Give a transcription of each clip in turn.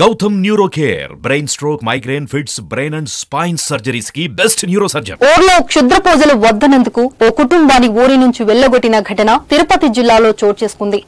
Gautam Neurocare, brain stroke, migraine, fits, brain and spine surgeries की best neuro surgeon. ఊర్లో క్షుద్ర పూజలు వద్దనందుకు ఓ కుటుంబాన్ని ఊరి నుంచి వెళ్లగొట్టిన ఘటన తిరుపతి జిల్లాలో చోటు చేసుకుంది.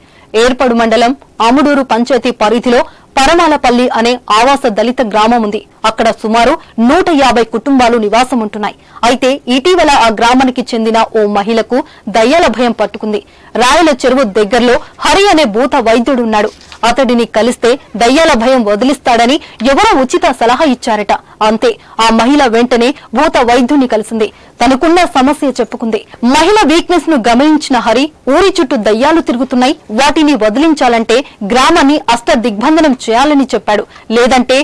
ఏర్పడు మండలం అముడూరు పంచాయతీ పరిధిలో పరమాలపల్లి అనే ఆవాస దళిత గ్రామం ఉంది. అక్కడ సుమారు 150 కుటుంబాలు నివాసం ఉంటున్నాయి. అయితే ఇటీవల ఆ గ్రామానికి చెందిన ఓ మహిళకు దయ్యాల భయం పట్టుకుంది. రాయల చెరువు దగ్గరలో హరి అనే భూత వైద్యుడున్నాడు. అతడిని కలిస్తే దయ్యాల భయం వదిలిస్తాడని ఎవరో ఉచిత సలహా ఇచ్చారట. అంతే ఆ మహిళ వెంటనే భూత వైద్యుని కలిసింది. తనకున్న సమస్య చెప్పుకుంది. మహిళ వీక్నెస్ ను గమనించిన హరి ఊరి చుట్టూ దయ్యాలు తిరుగుతున్నాయి, వాటిని వదిలించాలంటే గ్రామాన్ని అష్ట దిగ్బంధనం చేయాలని చెప్పాడు. లేదంటే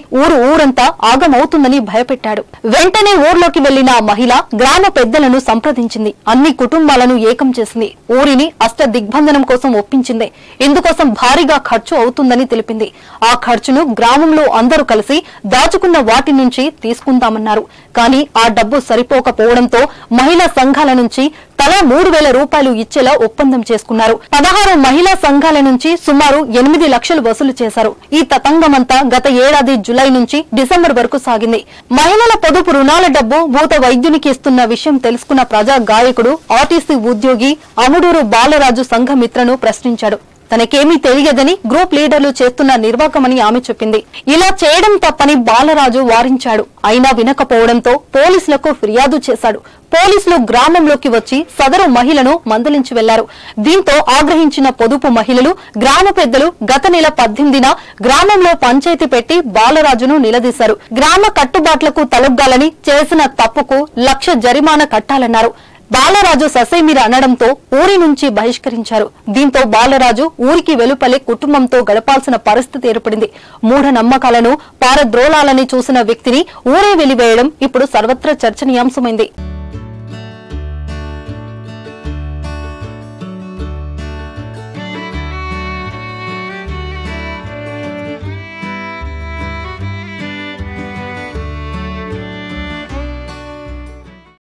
ఊరంతా ఆగమవుతుందని భయపెట్టాడు. వెంటనే ఊర్లోకి వెళ్లిన ఆ మహిళ గ్రామ పెద్దలను సంప్రదించింది. అన్ని కుటుంబాలను ఏకం చేసింది. ఊరిని అష్ట దిగ్బంధనం కోసం ఒప్పించింది. ఇందుకోసం భారీగా ఖర్చు అవుతుందని తెలిపింది. ఆ ఖర్చును గ్రామంలో అందరూ కలిసి దాచుకున్న వాటి నుంచి తీసుకుందామన్నారు. కానీ ఆ డబ్బు సరిపోకపోవడంతో మహిళా సంఘాల నుంచి తలా 3,000 రూపాయలు ఇచ్చేలా ఒప్పందం చేసుకున్నారు. 16 మహిళా సంఘాల నుంచి సుమారు 8 లక్షలు వసూలు చేశారు. ఈ తతంగమంతా గత ఏడాది జులై నుంచి డిసెంబర్ వరకు సాగింది. మహిళల పొదుపు రుణాల డబ్బు భూత వైద్యునికి ఇస్తున్న విషయం తెలుసుకున్న ప్రజా గాయకుడు, ఆర్టీసీ ఉద్యోగి అముడూరు బాలరాజు సంఘమిత్రను ప్రశ్నించాడు. తనకేమీ తెలియదని గ్రూప్ లీడర్లు చేస్తున్న నిర్వాకమని ఆమె చెప్పింది. ఇలా చేయడం తప్పని బాలరాజు వారించాడు. అయినా వినకపోవడంతో పోలీసులకు ఫిర్యాదు చేశాడు. పోలీసులు గ్రామంలోకి వచ్చి సదరు మహిళను మందలించి వెళ్లారు. దీంతో ఆగ్రహించిన పొదుపు మహిళలు, గ్రామ పెద్దలు గత నెల 18న గ్రామంలో పంచాయతీ పెట్టి బాలరాజును నిలదీశారు. గ్రామ కట్టుబాట్లకు తలొగ్గాలని, చేసిన తప్పుకు 1,00,000 జరిమానా కట్టాలన్నారు. బాలరాజు ససేమిర అనడంతో ఊరి నుంచి బహిష్కరించారు. దీంతో బాలరాజు ఊరికి వెలుపలే కుటుంబంతో గడపాల్సిన పరిస్థితి ఏర్పడింది. మూఢనమ్మకాలను పారద్రోలాలని చూసిన వ్యక్తిని ఊరే వెలివేయడం ఇప్పుడు సర్వత్రా చర్చనీయాంశమైంది.